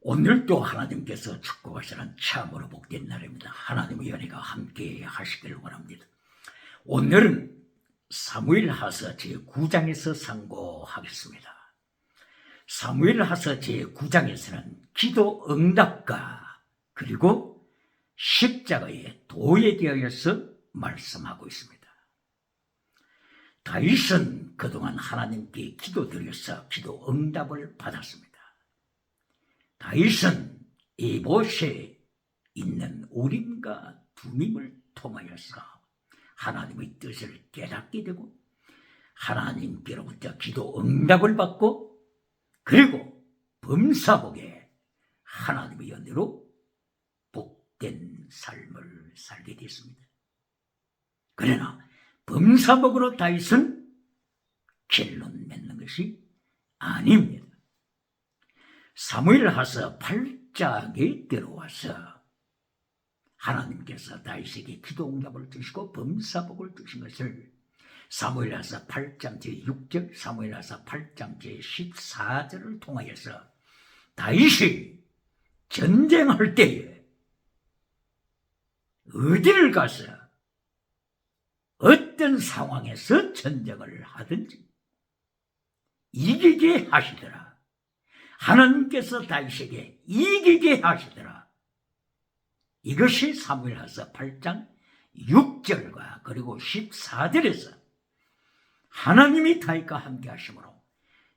오늘도 하나님께서 축복하시는 참으로 복된 날입니다. 하나님의 은혜가 함께 하시길 원합니다. 오늘은 사무엘하서 제9장에서 상고하겠습니다. 사무엘하서 제9장에서는 기도 응답과 그리고 십자가의 도에 대하여서 말씀하고 있습니다. 다윗은 그동안 하나님께 기도드려서 기도 응답을 받았습니다. 다윗은 에봇에 있는 우림과 두밈을 통하여서 하나님의 뜻을 깨닫게 되고 하나님께로부터 기도 응답을 받고 그리고 범사복에 하나님의 은혜로 복된 삶을 살게 됐습니다. 그러나 범사복으로 다윗은 결론 맺는 것이 아닙니다. 사무엘하서 8장에 들어와서 하나님께서 다윗에게 기도 응답을 주시고 범사복을 주신 것을 사무엘하서 8장 제6절, 사무엘하서 8장 제14절을 통하여서 다윗이 전쟁할 때에 어디를 가서 어떤 상황에서 전쟁을 하든지 이기게 하시더라. 하나님께서 다윗에게 이기게 하시더라. 이것이 사무엘하서 8장 6절과 그리고 14절에서 하나님이 다윗과 함께 하심으로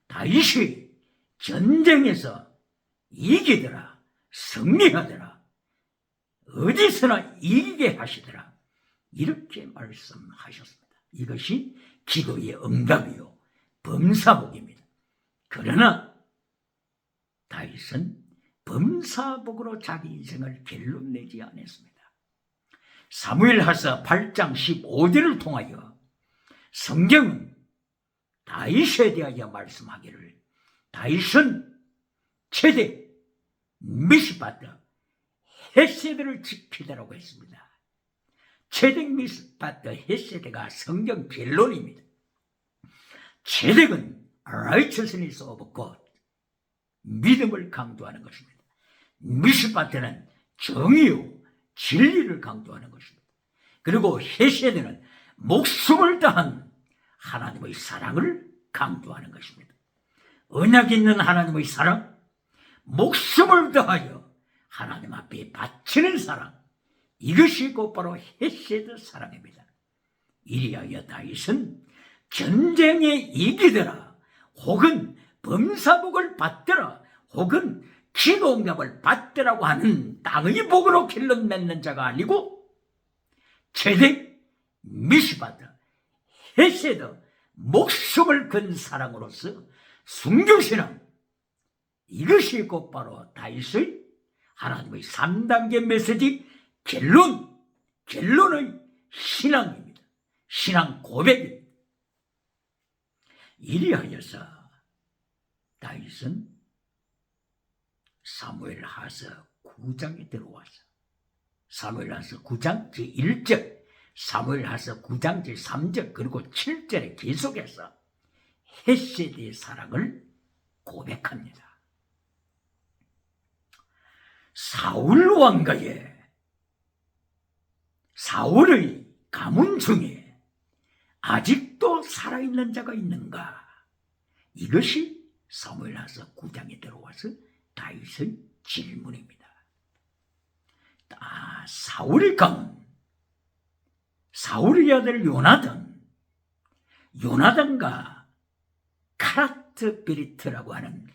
다윗이 전쟁에서 이기더라, 승리하더라, 어디서나 이기게 하시더라, 이렇게 말씀하셨습니다. 이것이 기도의 응답이요 범사복입니다. 그러나 다윗은 범사복으로 자기 인생을 결론 내지 않았습니다. 사무엘하서 8장 15절을 통하여 성경은 다윗에 대하여 말씀하기를 다윗은 최대 미스바트 헤세드를 지키더라고 했습니다. 최대 미스바트 헤세드가 성경 결론입니다. 최대는 righteousness of God, 믿음을 강조하는 것입니다. 미스바트는 정의요 진리를 강조하는 것입니다. 그리고 헤세드는 목숨을 다한 하나님의 사랑을 강조하는 것입니다. 언약 있는 하나님의 사랑, 목숨을 다하여 하나님 앞에 바치는 사랑, 이것이 곧바로 헤세드 사랑입니다. 이리하여 다윗은 전쟁에 이기더라, 혹은 범사복을 받더라, 혹은 기도 응답을 받더라고 하는 땅의 복으로 결론 맺는 자가 아니고 최대 미스바트 헤세드 목숨을 건 사랑으로서 순교신앙, 이것이 곧바로 다윗의 하나님의 3단계 메시지 결론의 신앙입니다. 신앙 고백입니다. 이리하여서 다윗은 사무엘하서 9장에 들어와서 사무엘하서 9장 제1절, 사무엘하서 9장 제3절 그리고 7절에 계속해서 헤세드의 사랑을 고백합니다. 사울 왕가에 사울의 가문 중에 아직도 살아있는 자가 있는가? 이것이 사무엘하서 9장에 들어와서 다윗의 질문입니다. 사울의 가문, 사울의 아들 요나단과 카라트 베리트라고 하는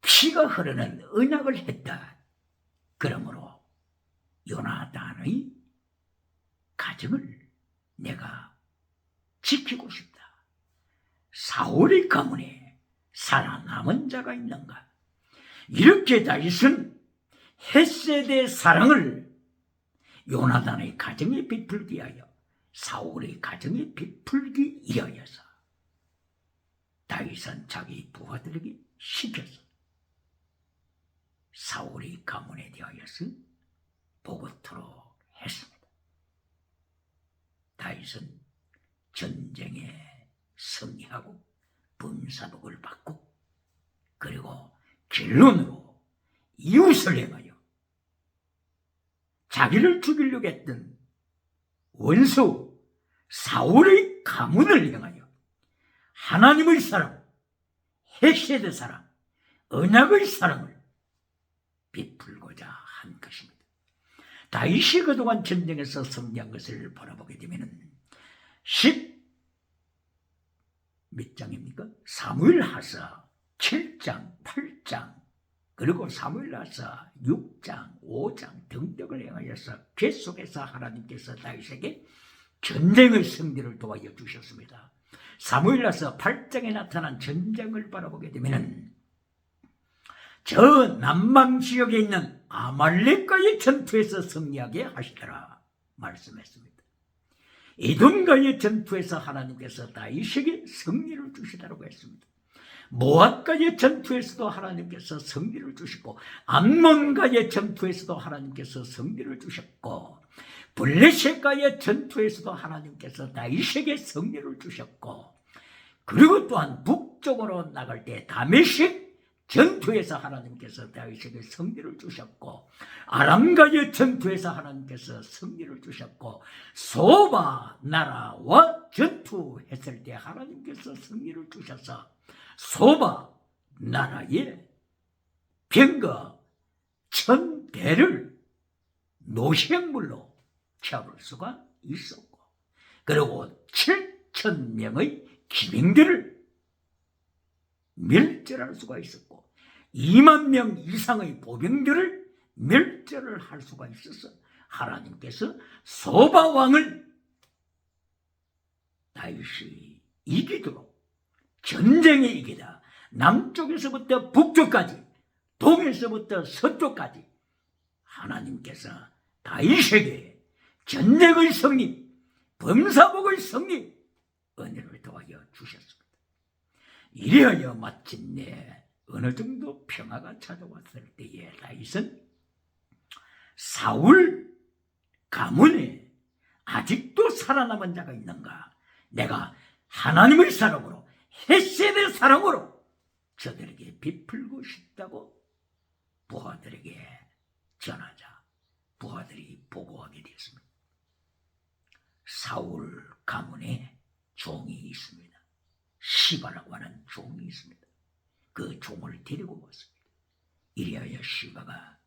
피가 흐르는 언약을 했다. 그러므로 요나단의 가정을 내가 지키고 싶다. 사울의 가문에 살아남은 자가 있는가? 이렇게 다윗은 헤세드의 사랑을 요나단의 가정에 베풀기 위하여 사울의 가정에 베풀기 위하여서 다윗은 자기 부하들에게 시켜서 사울의 가문에 대하여서 보고토록 했습니다. 다윗은 전쟁에 승리하고 범사복을 받고 그리고 결론으로 이웃을 행하여 자기를 죽이려고 했던 원수 사울의 가문을 향하여 하나님의 사랑, 헤세드 사랑, 언약의 사랑을 베풀고자 한 것입니다. 다윗이 그동안 전쟁에서 승리한 것을 바라보게 되면 몇 장입니까? 사무엘하서 7장, 8장, 그리고 사무엘하서 6장, 5장 등등을 행하여서 계속해서 하나님께서 다윗에게 전쟁의 승리를 도와여 주셨습니다. 사무엘하서 8장에 나타난 전쟁을 바라보게 되면 저 남방 지역에 있는 아말렉과의 전투에서 승리하게 하시더라 말씀했습니다. 에돔과의 전투에서 하나님께서 다윗에게 승리를 주시다라고 했습니다. 모압과의 전투에서도 하나님께서 승리를 주시고 암몬과의 전투에서도 하나님께서 승리를 주셨고 블레셋과의 전투에서도 하나님께서 다윗에게 승리를 주셨고 그리고 또한 북쪽으로 나갈 때 다메섹 전투에서 하나님께서 다윗에게 승리를 주셨고 아람과의 전투에서 하나님께서 승리를 주셨고 소바 나라와 전투했을 때 하나님께서 승리를 주셔서 소바 나라의 병거 1000대를 노식물로 잡을 수가 있었고 그리고 7000명의 기병들을 멸절할 수가 있었고 2만 명 이상의 보병들을 멸절을 할 수가 있어서 하나님께서 소바 왕을 다윗이 이기도록 전쟁에 이기다 남쪽에서부터 북쪽까지 동에서부터 서쪽까지 하나님께서 다윗에게 전쟁의 승리, 범사복의 승리 은혜를 도와여 주셨습니다. 이리하여 마침내 어느 정도 평화가 찾아왔을 때에 다윗은 사울 가문에 아직도 살아남은 자가 있는가? 내가 하나님의 사랑으로 헤세드의 사랑으로 저들에게 베풀고 싶다고 부하들에게 전하자 부하들이 보고하게 되었습니다. 사울 가문에 종이 있습니다. 시바라고 하는 종이 있습니다. 그 종을 데리고 왔습니다. 이리하여 시바가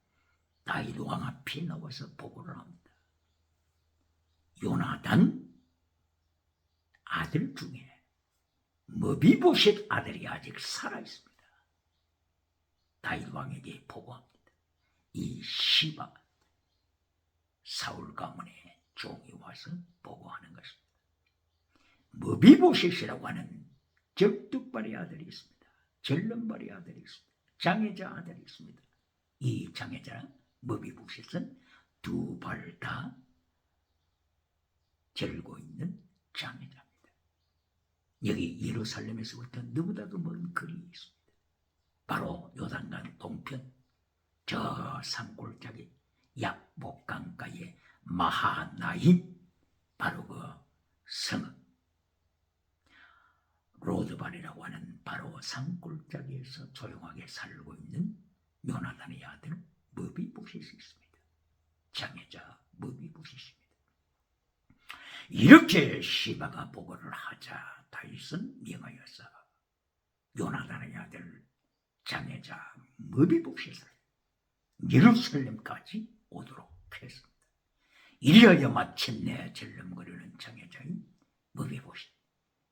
다윗 왕 앞에 나와서 보고를 합니다. 요나단 아들 중에 머비보셋 아들이 아직 살아있습니다. 다윗 왕에게 보고합니다. 이 시바 사울 가문의 종이 와서 보고하는 것입니다. 머비보셋이라고 하는 적뚝발의 아들이 있습니다. 절름발의 아들이 있습니다. 장애자 아들이 있습니다. 이 장애자 머비보셋은 두 발 다 절고 있는 장애자입니다. 여기 예루살렘에서부터 너무나도 먼 거리에 있습니다. 바로 요단강 동편 저 산골짜기 약복강가의 마하나임 바로 그 성읍 로드발이라고 하는 바로 산골짜기에서 조용하게 살고 있는 요나단의 아들 머비보셋이 있습니다. 장애자 머비보셋입니다. 이렇게 시바가 보고를 하자 다윗은 명하여서 요나단의 아들 장애자 머비보셋을 예루살렘까지 오도록 했습니다. 이리하여 마침내 절름거리는 장애자인 머비보셋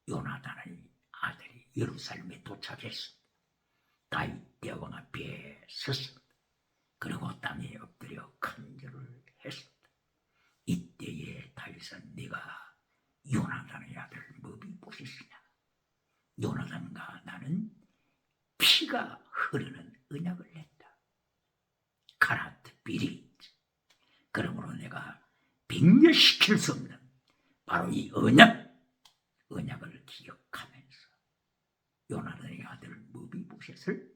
요나단의 아들이 예루살렘에 도착했습니다. 다윗 대왕 앞에 섰습니다. 그리고 땅에 엎드려 간절을 했습니다. 이때에 다윗은 네가 요나단의 아들 머비보셋이냐? 요나단과 나는 피가 흐르는 언약을 했다. 카라트 비리. 그러므로 내가 빙멸시킬 수 없는 바로 이 언약을 기억하면서 요나단의 아들 머비보셋을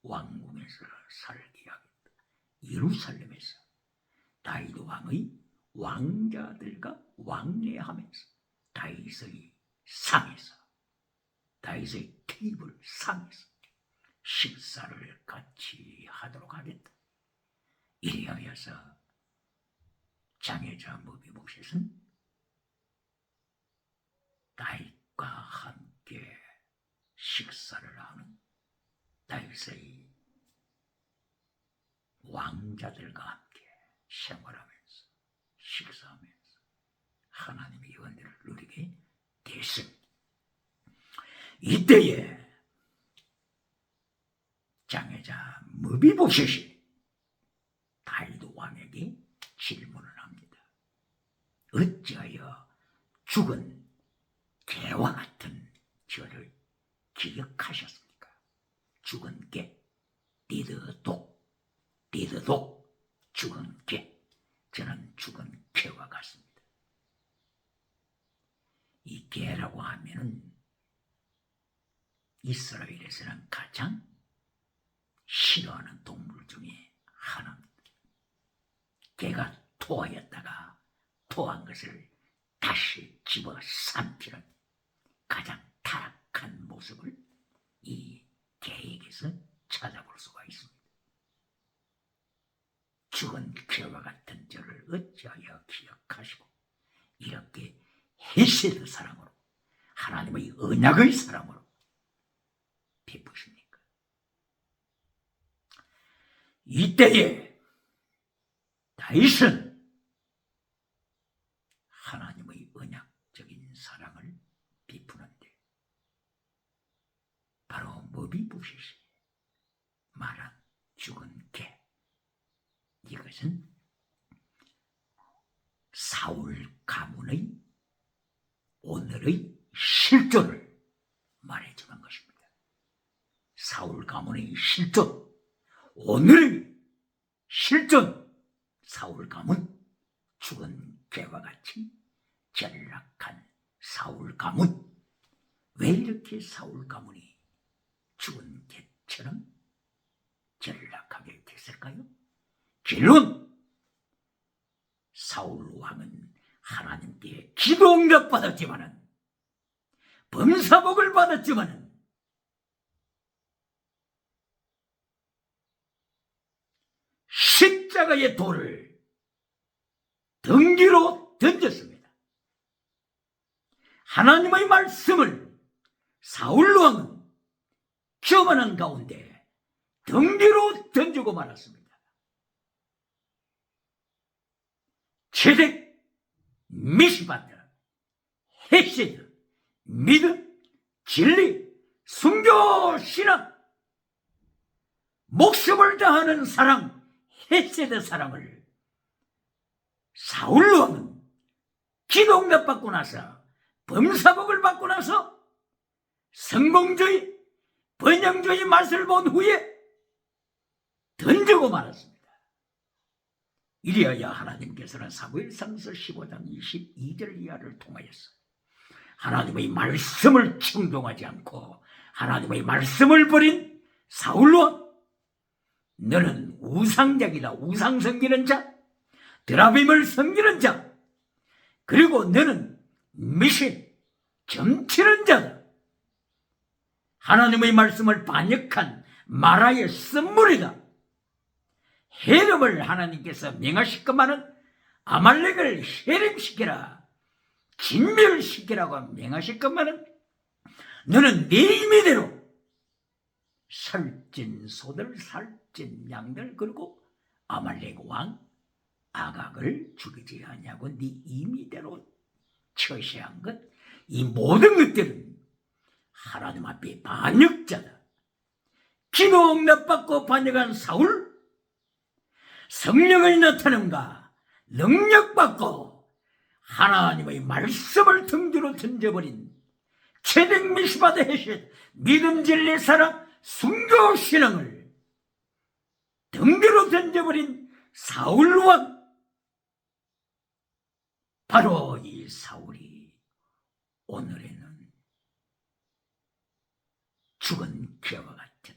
왕궁에서 살게 하겠다. 예루살렘에서 다윗 왕의 왕자들과 왕래하면서 다윗의 상에서 다윗의 테이블 상에서 식사를 같이 하도록 하겠다. 이리하여서 장애자 무비보셋은 다윗과 함께 식사를 하는 다윗의 왕자들과 함께 생활하면서 식사하면서 하나님의 은혜를 누리게 됐습니다. 이때에 장애자 무비보셋이 다윗 왕에게 질문을 합니다. 어찌하여 죽은 개와 같은 저를 기억하셨습니까? 죽은 개, 디드독, 죽은 개. 저는 죽은 개와 같습니다. 이 개라고 하면은 이스라엘에서는 가장 싫어하는 동물 중에 하나입니다. 개가 토하였다가 토한 것을 다시 집어 삼키는 가장 타락한 모습을 이 개에게서 찾아볼 수가 있습니다. 죽은 개와 같은 저를 어찌하여 기억하시고 이렇게 헤세드 사랑으로 하나님의 언약의 사랑으로 베푸십니까? 이때에 다윗은 하나님의 언약적인 사랑을 베푸는데 바로 무비보셋이 말한 죽은 개, 이것은 사울 가문의 오늘의 실존을 말해주는 것입니다. 사울 가문의 실존, 오늘의 실존, 사울 가문, 죽은 개와 같이 전락한 사울 가문. 왜 이렇게 사울 가문이 죽은 개처럼 전락하게 됐을까요? 결론, 사울 왕은 하나님께 기도 응답받았지만은 범사복을 받았지만은 십자가의 돌을 등 뒤로 던졌습니다. 하나님의 말씀을 사울 왕은 교만한 가운데 등 뒤로 던지고 말았습니다. 체덱, 미시바트, 헤세드, 믿음, 진리, 순교, 신앙, 목숨을 다하는 사랑, 헤세드 사랑을 사울 왕은 기도응답 받고 나서 범사복을 받고 나서 성공주의, 번영주의 맛을 본 후에 던지고 말았습니다. 이리하여 하나님께서는 사무엘상서 15장 22절 이하를 통하여서 하나님의 말씀을 충동하지 않고 하나님의 말씀을 버린 사울왕, 너는 우상작이다, 우상 섬기는 자, 드라빔을 섬기는 자, 그리고 너는 미신, 점치는 자다. 하나님의 말씀을 반역한 마라의 쓴물이다. 해름을 하나님께서 명하시건만은 아말렉을 해림시키라, 진멸시키라고 명하시건만은 너는 네 임의대로 살찐 소들, 살찐 양들, 그리고 아말렉 왕 아각을 죽이지 않냐고 네 임의대로 처시한 것, 이 모든 것들은 하나님 앞에 반역자다. 기도 응답받고 반역한 사울, 성령의 나타남과 능력받고 하나님의 말씀을 등지로 던져버린 체덱, 미시바드, 헤셋, 믿음, 진리, 사랑, 순교, 신앙을 등지로 던져버린 사울왕, 바로 이 사울이 오늘에는 죽은 개와 같은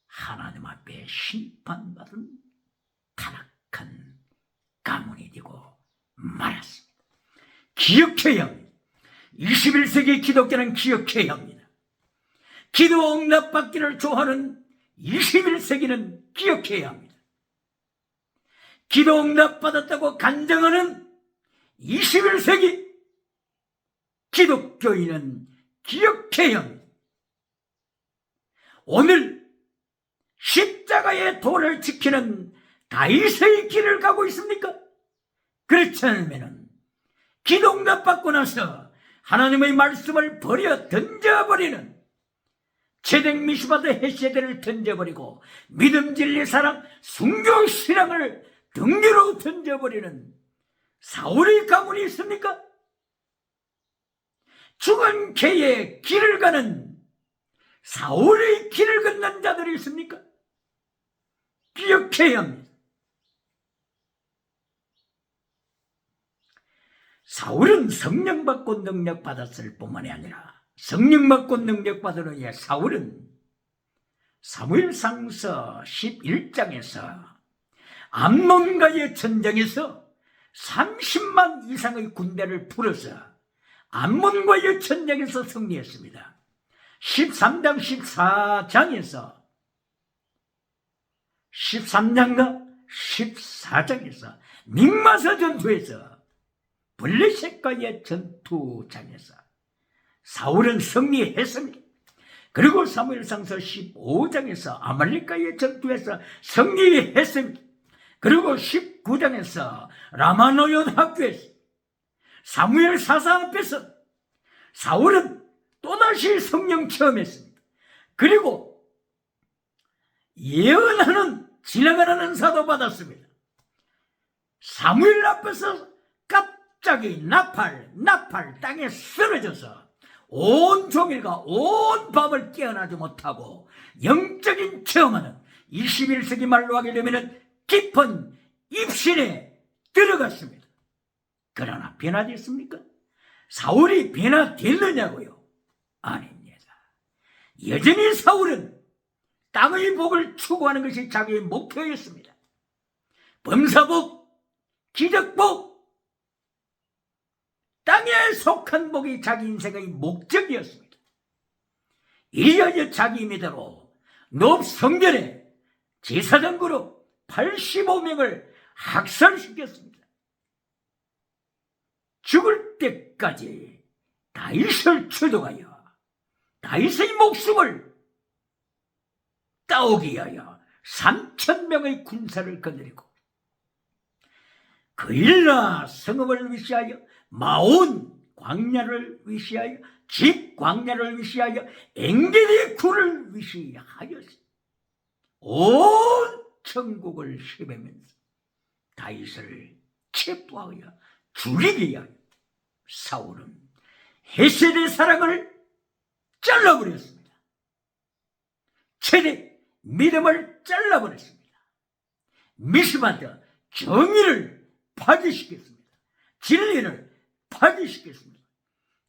하나님 앞에 심판받은 타락한 가문이 되고 말았습니다. 기억해야 합니다. 21세기 기독교는 기억해야 합니다. 기도 응답받기를 좋아하는 21세기는 기억해야 합니다. 기도 응답받았다고 간증하는 21세기 기독교인은 기억해야 합니다. 오늘 십자가의 도를 지키는 다윗의 길을 가고 있습니까? 그렇지 않으면 기도 응답받고 나서 하나님의 말씀을 버려 던져버리는 체덱 미슈바드 헤세드를 던져버리고 믿음 진리 사랑 순교 신앙을 등지로 던져버리는 사울의 가문이 있습니까? 죽은 개의 길을 가는 사울의 길을 걷는 자들이 있습니까? 기억해야 합니다. 사울은 성령 받고 능력 받았을 뿐만이 아니라 성령 받고 능력 받으러 위해 사울은 사무엘상서 11장에서 암논과의 전쟁에서 30만 이상의 군대를 풀어서 암몬과의 전쟁에서 승리했습니다. 13장 14장에서 13장과 14장에서 믹마사 전투에서 블레셋과의 전투장에서 사울은 승리했습니다. 그리고 사무엘상서 15장에서 아말렉과의 전투에서 승리했습니다. 그리고 19장에서 라마노연 학교에서 사무엘 사사 앞에서 사울은 또다시 성령 체험했습니다. 그리고 예언하는 지나가는 사도 받았습니다. 사무엘 앞에서 갑자기 나팔 땅에 쓰러져서 온 종일과 온 밤을 깨어나지 못하고 영적인 체험하는 21세기 말로 하게 되면 깊은 입신에 들어갔습니다. 그러나 변화됐습니까? 사울이 변화됐느냐고요? 아닙니다. 여전히 사울은 땅의 복을 추구하는 것이 자기의 목표였습니다. 범사복, 기적복, 땅에 속한 복이 자기 인생의 목적이었습니다. 이리하여 자기 임의대로 높 성전에 제사장으로 85명을 학살시켰습니다. 죽을 때까지 다윗을 추동하여 다윗의 목숨을 따오기 위하여 3,000명의 군사를 거느리고 그일라 성읍을 위시하여 마온 광야를 위시하여 집 광야를 위시하여 엥게디 굴을 위시하였습니다. 온 천국을 헤매면서 다윗을 체포하여 죽이기 위하여 사울은 헤세드의 사랑을 잘라버렸습니다. 체덱 믿음을 잘라버렸습니다. 미스바드 정의를 파괴시켰습니다. 진리를 파괴시켰습니다.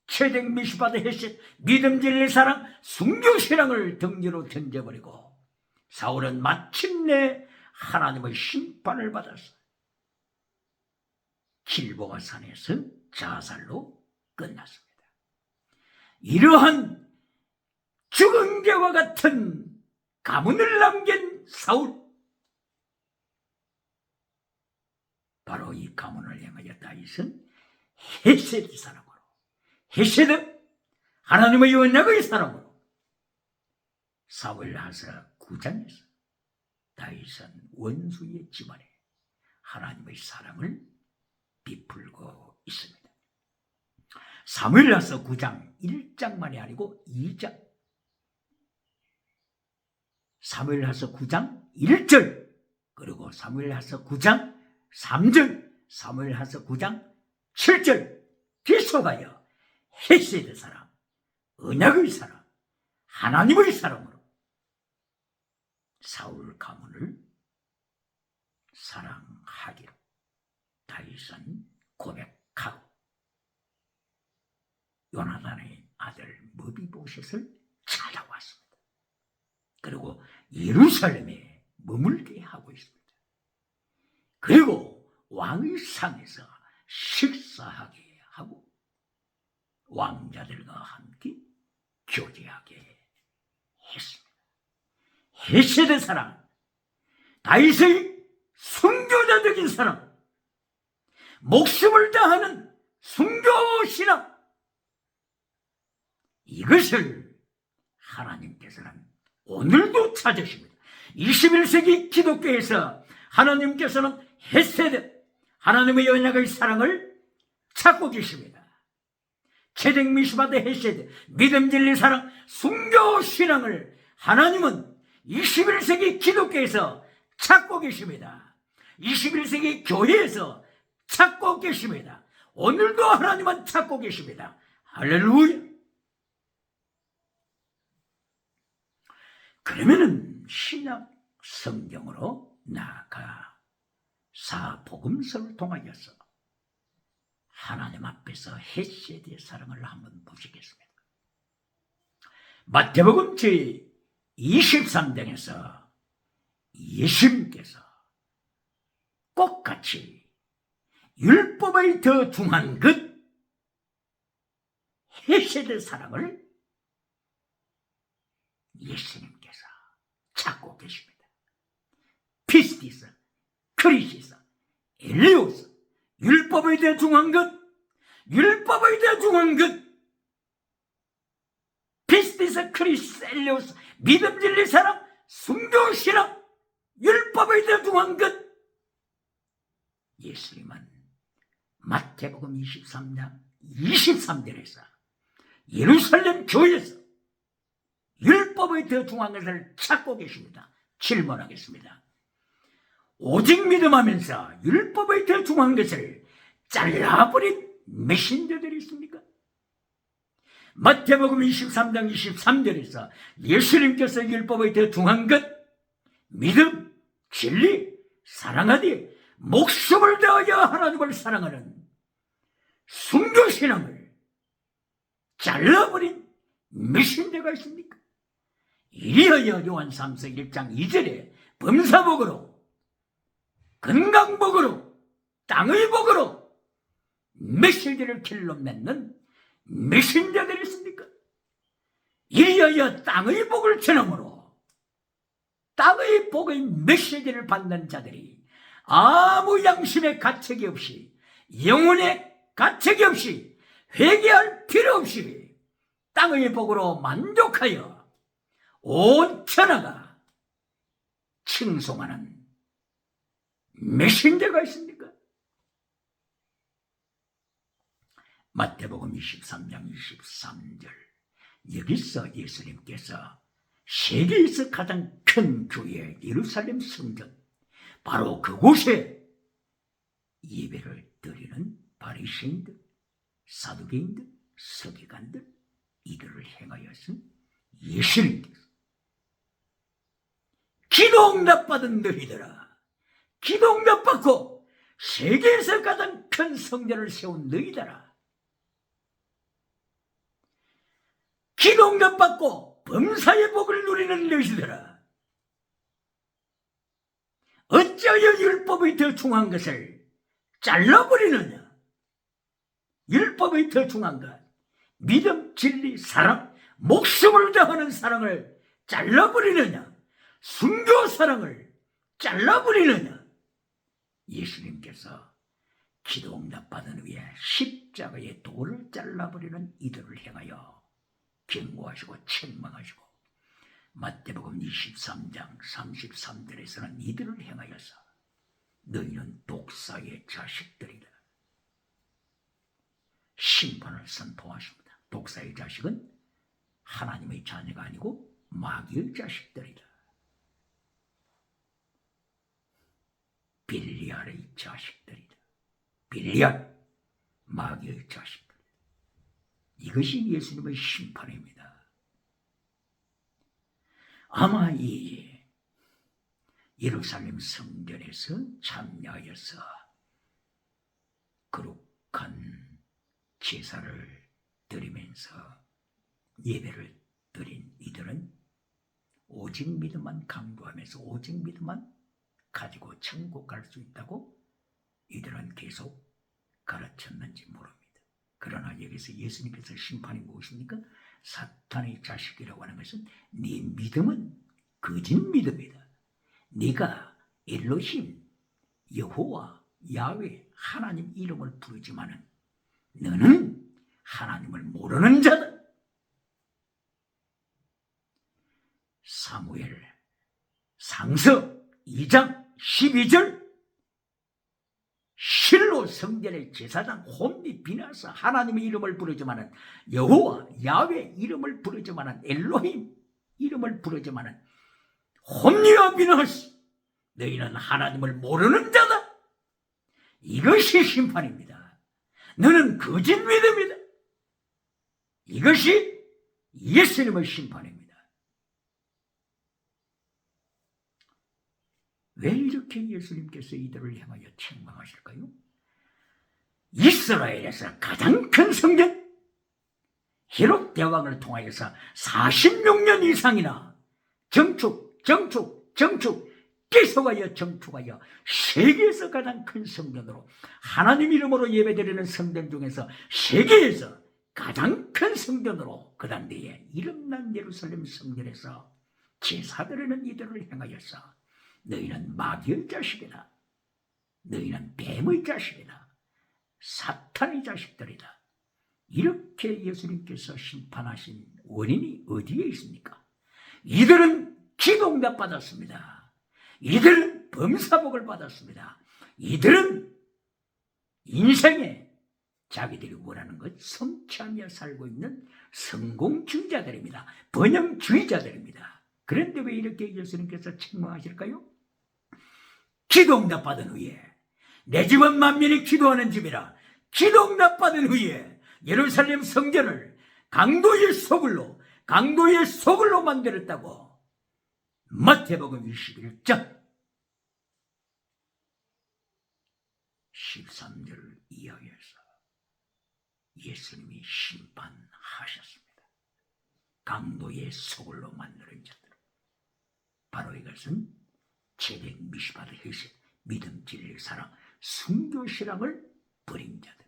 체덱 미스바드 헤셋 믿음 진리 사랑 순교 신앙을 등지로 던져버리고 사울은 마침내 하나님의 심판을 받았어요. 길보아 산에서 자살로 끝났습니다. 이러한 죽은 개와 같은 가문을 남긴 사울, 바로 이 가문을 향하여 다윗은 헤세드 사람으로, 헤세드 하나님의 언약의 사람으로 사무엘하서 9장에서 다윗은 원수의 집안에 하나님의 사랑을 비풀고 있습니다. 사무엘하서 9장 1장만이 아니고 2장, 사무엘하서 9장 1절, 그리고 사무엘하서 9장 3절, 사무엘하서 9장 7절 계속하여 헤세드 사람, 언약의 사람, 하나님의 사람으로 사울 가문을 사랑하기로 다윗은 고백하고 요나단의 아들 머비보셋을 찾아왔습니다. 그리고 예루살렘에 머물게 하고 있습니다. 그리고 왕의 상에서 식사하게 하고 왕자들과 함께 교제하게 했습니다. 헤세드 사랑, 다윗의 순교자적인 사랑, 목숨을 다하는 순교신앙, 이것을 하나님께서는 오늘도 찾으십니다. 21세기 기독교에서 하나님께서는 헤세드, 하나님의 언약의 사랑을 찾고 계십니다. 체득 미슈바드 헤세드, 믿음 진리 사랑, 순교 신앙을 하나님은 21세기 기독교에서 찾고 계십니다. 21세기 교회에서 찾고 계십니다. 오늘도 하나님은 찾고 계십니다. 할렐루야. 그러면은 신약 성경으로 나아가 사복음서를 통하여서 하나님 앞에서 헤세드의 사랑을 한번 보시겠습니다. 마태복음 제23장에서 예수님께서 똑같이 율법의 더 중한 것 헤세드 사랑을 예수님께서 찾고 계십니다. 피스티스, 크리시스, 엘리오스, 율법에 대해 중한 것, 율법에 대해 중한 것, 피스티스, 크리시스, 엘리오스, 믿음 진리 사랑, 순교 신앙, 율법에 대해 중한 것. 예수님은 마태복음 23장 23절에서 예루살렘 교회에서 율법의 더 중한 것을 찾고 계십니다. 질문하겠습니다. 오직 믿음하면서 율법의 더 중한 것을 잘라버린 메신저들이 있습니까? 마태복음 23장 23절에서 예수님께서 율법의 더 중한 것, 믿음, 진리, 사랑하되 목숨을 다하여 하나님을 사랑하는 순교신앙을 잘라버린 메신저가 있습니까? 이리하여 요한 3서 1장 2절에 범사복으로, 건강복으로, 땅의 복으로 메시지를 길로 맺는 메신저들이 있습니까? 이리하여 땅의 복을 전함으로 땅의 복의 메시지를 받는 자들이 아무 양심의 가책이 없이, 영혼의 가책이 없이, 회개할 필요 없이 땅의 복으로 만족하여 온 천하가 칭송하는 메신저가 있습니까? 마태복음 23장 23절, 여기서 예수님께서 세계에서 가장 큰 교회 예루살렘 성전, 바로 그곳에 예배를 드리는 바리새인들, 사두개인들, 서기관들, 이들을 행하여서 예수님께서 기도 응답받은 너희들아, 기도 응답받고 세계에서 가장 큰 성전을 세운 너희들아, 기도 응답받고 범사의 복을 누리는 너희들아, 어찌하여 율법의 더 중한 것을 잘라버리느냐? 율법의 더 중한 것, 믿음, 진리, 사랑, 목숨을 다하는 사랑을 잘라버리느냐? 순교 사랑을 잘라버리느냐? 예수님께서 기도 응답받은 후에 십자가의 돌을 잘라버리는 이들을 향하여 경고하시고 책망하시고, 마태복음 23장 33절에서는 이들을 향하여서 너희는 독사의 자식들이다, 심판을 선포하십니다. 독사의 자식은 하나님의 자녀가 아니고 마귀의 자식들이다. 빌리알의 자식들이다. 빌리알, 마귀의 자식들. 이것이 예수님의 심판입니다. 아마 이 예루살렘 성전에서 참여하여서 거룩한 제사를 드리면서 예배를 드린 이들은 오직 믿음만 강조하면서 오직 믿음만 가지고 천국 갈 수 있다고 이들은 계속 가르쳤는지 모릅니다. 그러나 여기서 예수님께서 심판이 무엇입니까? 사탄의 자식이라고 하는 것은 네 믿음은 거짓 믿음이다. 네가 엘로힘, 여호와, 야훼, 하나님 이름을 부르지만은 너는 하나님을 모르는 자다. 사무엘 상서 2장 12절 실로 성전의 제사장 홈리 비나사 하나님의 이름을 부르지만은 여호와 야훼 이름을 부르지만은 엘로힘 이름을 부르지만은 홈리와 비나사 너희는 하나님을 모르는 자다. 이것이 심판입니다. 너는 거짓 믿음이다. 이것이 예수님의 심판입니다. 왜 이렇게 예수님께서 이들을 향하여 책망하실까요? 이스라엘에서 가장 큰 성전 헤롯 대왕을 통하여서 46년 이상이나 정축 계속하여 정축하여 세계에서 가장 큰 성전으로 하나님 이름으로 예배드리는 성전 중에서 세계에서 가장 큰 성전으로 그 당대에 이름난 예루살렘 성전에서 제사드리는 이들을 향하여서 너희는 마귀의 자식이다. 너희는 뱀의 자식이다. 사탄의 자식들이다. 이렇게 예수님께서 심판하신 원인이 어디에 있습니까? 이들은 기도응답 받았습니다. 이들은 범사복을 받았습니다. 이들은 인생에 자기들이 원하는 것 성취하며 살고 있는 성공주의자들입니다. 번영주의자들입니다. 그런데 왜 이렇게 예수님께서 책망하실까요? 기도응답 받은 후에 내 집은 만민이 기도하는 집이라 기도응답 받은 후에 예루살렘 성전을 강도의 소굴로 만들었다고 마태복음 21장 13절 이하에서 예수님이 심판하셨습니다. 강도의 소굴로 만드는 자들, 바로 이것은 제덱 미시바드 헤셋 믿음 진리 사랑 순교신앙을 버린 자들,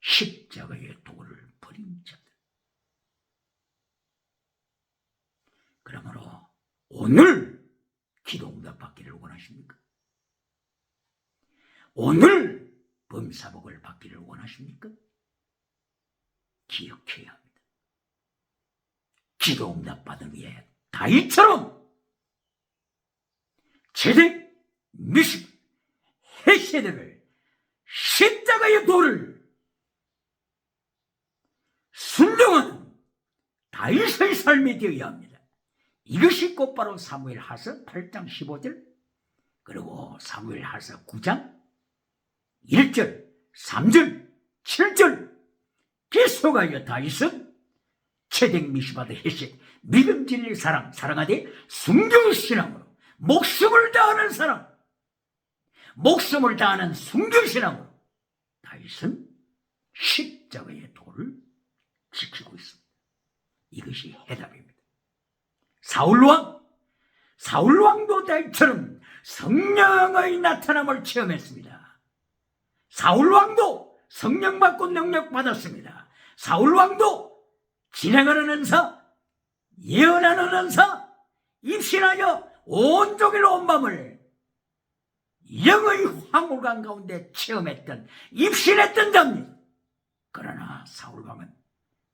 십자가의 도를 버린 자들. 그러므로 오늘 기도응답 받기를 원하십니까? 오늘 범사복을 받기를 원하십니까? 기억해야 합니다. 기도응답 받은 후에 다윗처럼 제덱 미십 헤세드를 십자가의 도를 순종하는 다윗의 삶이 되어야 합니다. 이것이 곧바로 사무엘하서 8장 15절 그리고 사무엘하서 9장 1절, 3절, 7절 계속하여 다윗은 제덱 미시바드 헤셋 믿음 진리 사랑 사랑하되 순교신앙으로 목숨을 다하는 사랑, 목숨을 다하는 순교신앙으로 다윗은 십자가의 도를 지키고 있습니다. 이것이 해답입니다. 사울왕도 다윗처럼 성령의 나타남을 체험했습니다. 사울왕도 성령 받고 능력 받았습니다. 사울왕도 진행하는 은사, 예언하는 은사, 입신하여 온종일 온 밤을 영의 황홀감 가운데 체험했던 입신했던 자입니다. 그러나 사울왕은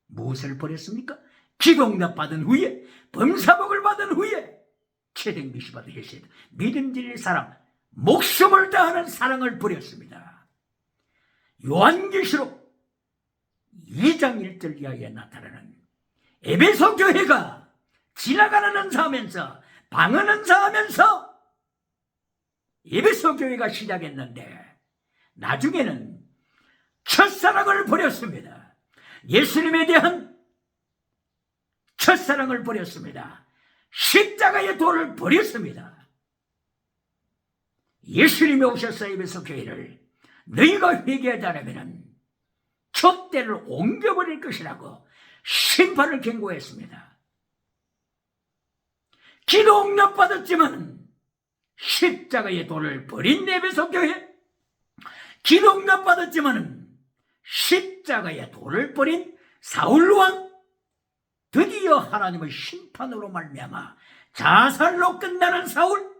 무엇을 버렸습니까? 기도응답 받은 후에 범사복을 받은 후에 제덱 미시바드 헤셋 믿음 진리 사랑 목숨을 다하는 사랑을 버렸습니다. 요한계시록 2장 1절 이하에 나타나는 에베소 교회가 지나가는 은사하면서 방언 은사하면서 에베소 교회가 시작했는데 나중에는 첫사랑을 버렸습니다. 예수님에 대한 첫사랑을 버렸습니다. 십자가의 도를 버렸습니다. 예수님이 오셔서 에베소 교회를 너희가 회개하지 않으면 촛대를 옮겨버릴 것이라고 심판을 경고했습니다. 기도응답 받았지만 십자가의 도를 버린 에베소 교회, 기도응답 받았지만 십자가의 도를 버린 사울왕 드디어 하나님의 심판으로 말미암아 자살로 끝나는 사울.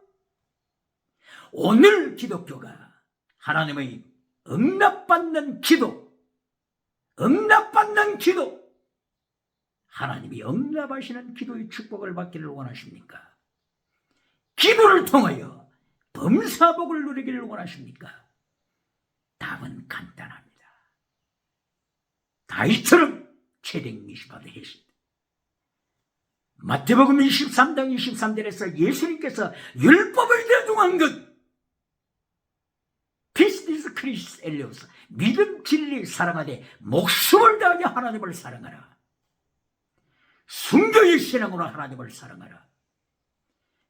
오늘 기독교가 하나님의 응답받는 기도, 하나님이 응답하시는 기도의 축복을 받기를 원하십니까? 기도를 통하여 범사복을 누리기를 원하십니까? 답은 간단합니다. 다윗처럼 최대 미시바도 했습니다. 마태복음 23장 23절에서 예수님께서 율법을 대중한 것, 피스티스 크리스 엘리오스, 믿음 진리 사랑하되 목숨을 다하여 하나님을 사랑하라. 순교의 신앙으로 하나님을 사랑하라.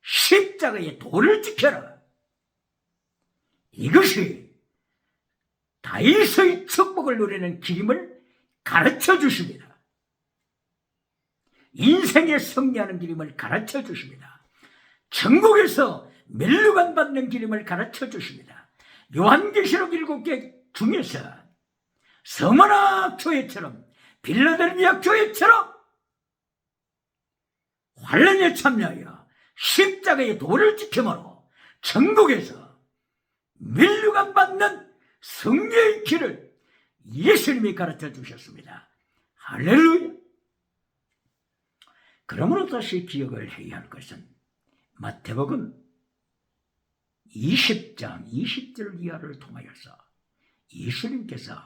십자가의 도를 지켜라. 이것이 다윗의 축복을 누리는 길임을 가르쳐 주십니다. 인생에 승리하는 길임을 가르쳐 주십니다. 천국에서 멸류관 받는 길임을 가르쳐 주십니다. 요한계시록 7개 중에서 서머나 교회처럼, 빌라델비아 교회처럼 환란에 참여하여 십자가의 도를 지킴으로 천국에서 멸류관 받는 승리의 길을 예수님이 가르쳐 주셨습니다. 할렐루야. 그러므로 다시 기억을 해야 할 것은 마태복음 20장 20절 이하를 통하여서 예수님께서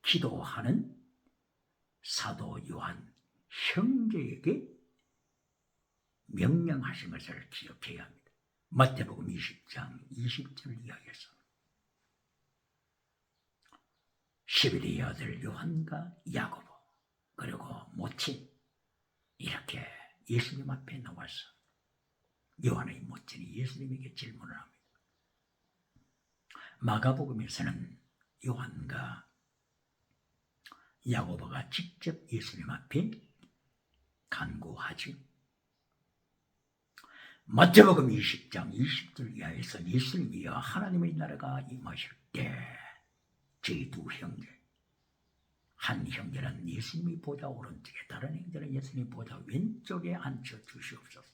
기도하는 사도 요한 형제에게 명령하신 것을 기억해야 합니다. 마태복음 20장 20절 이하에서 11의 아들 요한과 야고보 그리고 모친 이렇게 예수님 앞에 나와서 요한의 모친이 예수님에게 질문을 합니다. 마가복음에서는 요한과 야고보가 직접 예수님 앞에 간구하지, 마태복음 20장 20절 이하에서 예수님이여 하나님의 나라가 임하실 때 저희 두 형제, 한 형제는 예수님이 보다 오른쪽에, 다른 형제는 예수님이 보다 왼쪽에 앉혀 주시옵소서.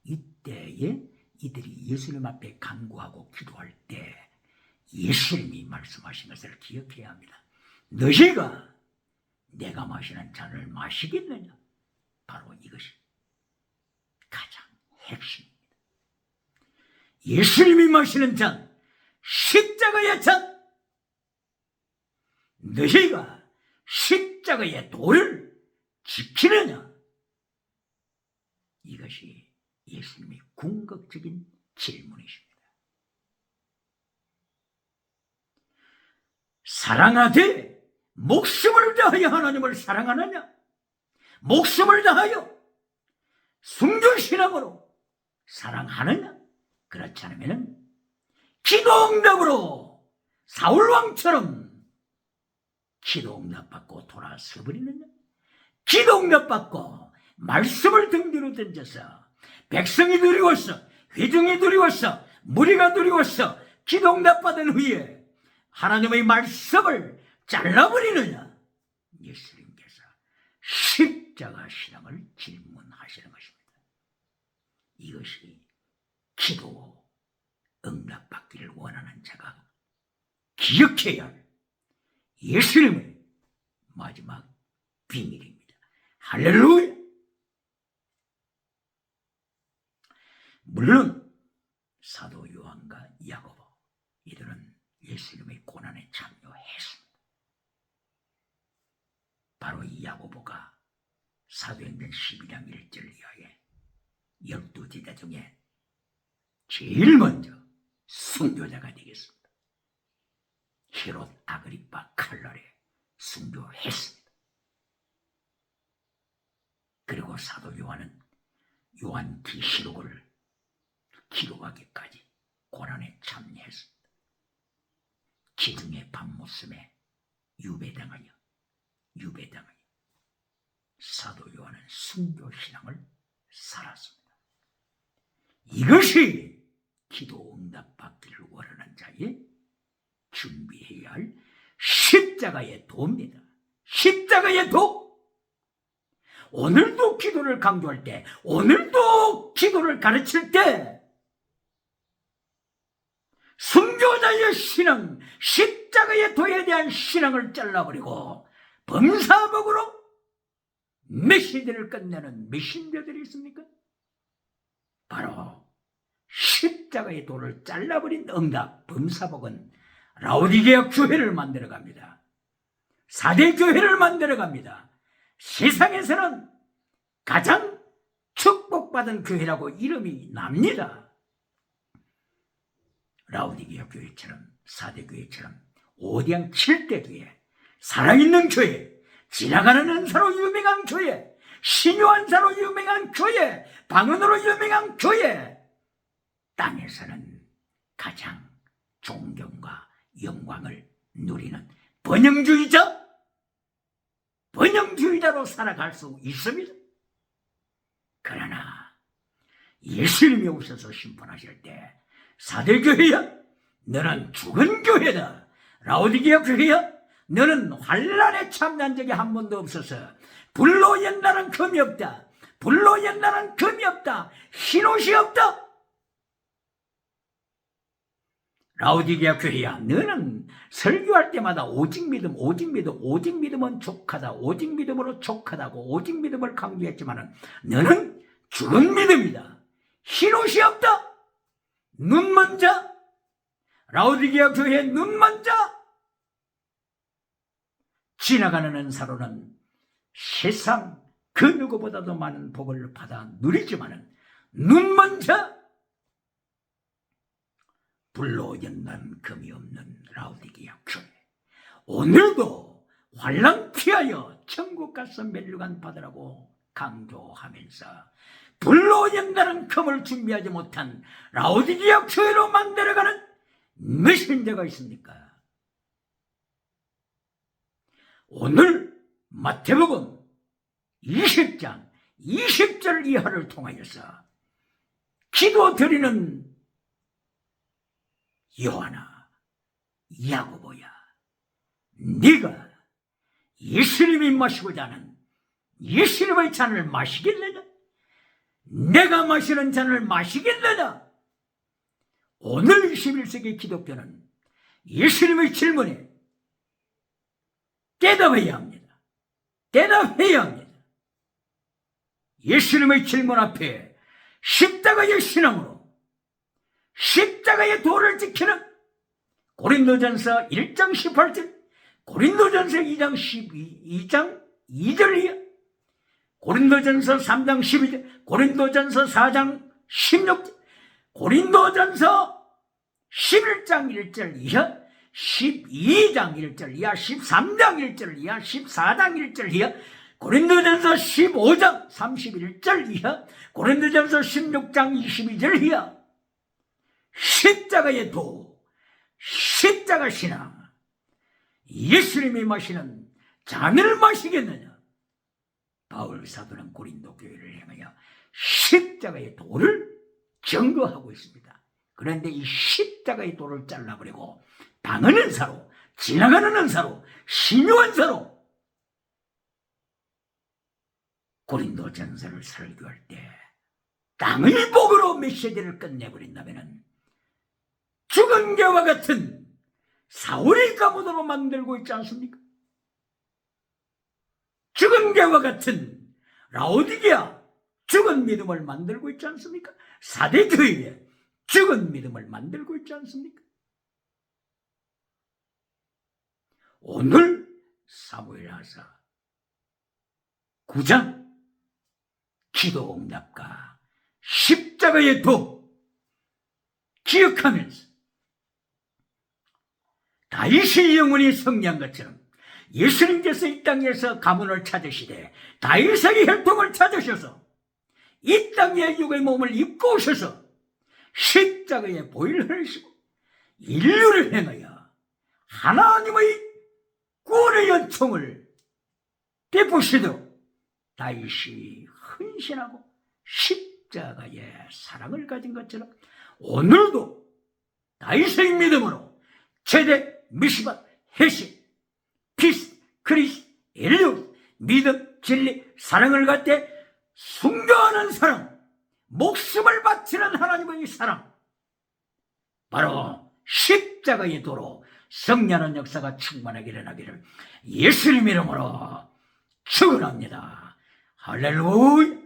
이때에 이들이 예수님 앞에 간구하고 기도할 때 예수님이 말씀하신 것을 기억해야 합니다. 너희가 내가 마시는 잔을 마시겠느냐? 바로 이것이 가장 핵심입니다. 예수님이 마시는 잔, 십자가의 잔, 너희가 십자가의 도를 지키느냐? 이것이 예수님의 궁극적인 질문이십니다. 사랑하되 목숨을 다하여 하나님을 사랑하느냐? 목숨을 다하여 순교신앙으로 사랑하느냐? 그렇지 않으면 기도응답으로 사울왕처럼 기도응답 받고 돌아서 버리느냐? 기도응답 받고 말씀을 등 뒤로 던져서 백성이 두려웠어, 회중이 두려웠어, 무리가 두려웠어, 기도응답 받은 후에 하나님의 말씀을 잘라버리느냐? 예수님께서 십자가 신앙을 질문하시는 것입니다. 이것이 기도 응답받기를 원하는 자가 기억해야 할 예수님의 마지막 비밀입니다. 할렐루야! 물론 사도 요한과 야고보 이들은 예수님의 고난에 참여했습니다. 바로 이 야고보가 사도행전 12장 1절 이하에 12제자 중에 제일 먼저 순교자가 되겠습니다. 헤롯 아그리파 칼날에 순교했습니다. 그리고 사도 요한은 요한계시록을 기록하기까지 고난에 참여했습니다. 기둥의 밤모습에 유배당하여 사도 요한은 순교신앙을 살았습니다. 이것이 기도 응답 받기를 원하는 자의 준비해야 할 십자가의 도입니다. 십자가의 도! 오늘도 기도를 강조할 때, 오늘도 기도를 가르칠 때 순교자의 신앙, 십자가의 도에 대한 신앙을 잘라버리고 범사복으로 메시지를 끝내는 메신저들이 있습니까? 바로 십자가의 도를 잘라버린 응답 범사복은 라오디게아 교회를 만들어갑니다. 4대 교회를 만들어갑니다. 세상에서는 가장 축복받은 교회라고 이름이 납니다. 라오디게아 교회처럼 4대 교회처럼 오디앙 7대 교회, 살아있는 교회, 지나가는 은사로 유명한 교회, 신요한사로 유명한 교회, 방언으로 유명한 교회, 땅에서는 가장 존경과 영광을 누리는 번영주의자로 살아갈 수 있습니다. 그러나 예수님이 오셔서 심판하실 때 4대 교회야, 너는 죽은 교회다. 라오디게아 교회야, 너는 환란에 참여한 적이 한 번도 없어서 불로 연단은 금이 없다. 불로 연단은 금이 없다. 흰옷이 없다. 라오디게아 교회야, 너는 설교할 때마다 오직 믿음은 족하다. 오직 믿음으로 족하다고 오직 믿음을 강조했지만 너는 죽은 믿음이다. 흰옷이 없다. 눈먼 자, 라오디게아 교회의 눈먼 자, 지나가는 은사로는 세상 그 누구보다도 많은 복을 받아 누리지만은 눈먼 자, 불로 연단 금이 없는 라오디게아 교회, 오늘도 환난 피하여 천국 가서 멸류관 받으라고 강조하면서 불로 연다는 금을 준비하지 못한 라오디게아 교회로 만들어가는 메신저가 있습니까? 오늘 마태복음 20장 20절 이하를 통하여서 기도드리는 요한아, 야고보야, 네가 예수님이 마시고자 하는 예수님의 잔을 마시겠느냐? 내가 마시는 잔을 마시겠느냐? 오늘 21세기 기독교는 예수님의 질문에 대답해야 합니다. 대답해야 합니다. 예수님의 질문 앞에 십자가의 신앙으로 십자가의 도를 지키는 고린도전서 1장 18절, 고린도전서 2장 2절 이하, 고린도전서 3장 12절, 고린도전서 4장 16절, 고린도전서 11장 1절 이하, 12장 1절 이하, 13장 1절 이하, 14장 1절 이하, 고린도전서 15장 31절 이하, 고린도전서 16장 22절 이하, 십자가의 도, 십자가 신앙, 예수님이 마시는 잔을 마시겠느냐? 바울 사도는 고린도 교회를 향하여 십자가의 도를 증거하고 있습니다. 그런데 이 십자가의 도를 잘라버리고 방언 은사로, 지나가는 은사로, 신요한사로 고린도 전서를 설교할 때 땅의 복으로 메시지를 끝내버린다면 죽은 개와 같은 사울의 가문으로 만들고 있지 않습니까? 죽은 개와 같은 라오디게아 죽은 믿음을 만들고 있지 않습니까? 4대 교회에 죽은 믿음을 만들고 있지 않습니까? 오늘 사무엘하사 9장 기도 응답과 십자가의 도 기억하면서 다윗의 영혼이 성리한 것처럼 예수님께서 이 땅에서 가문을 찾으시되 다윗의 혈통을 찾으셔서 이 땅에 육의 몸을 입고 오셔서 십자가에 보혈을 흘리시고 인류를 행하여 하나님의 구원의 연총을 베푸시도록 다윗이 헌신하고 십자가의 사랑을 가진 것처럼 오늘도 다윗의 믿음으로 제대, 미시바, 헤시, 피스, 크리스, 엘리오 믿음, 진리, 사랑을 갖되 순교하는 사랑, 목숨을 바치는 하나님의 사랑, 바로 십자가의 도로 승리하는 역사가 충만하게 일어나기를 예수님 이름으로 축원합니다. 할렐루야.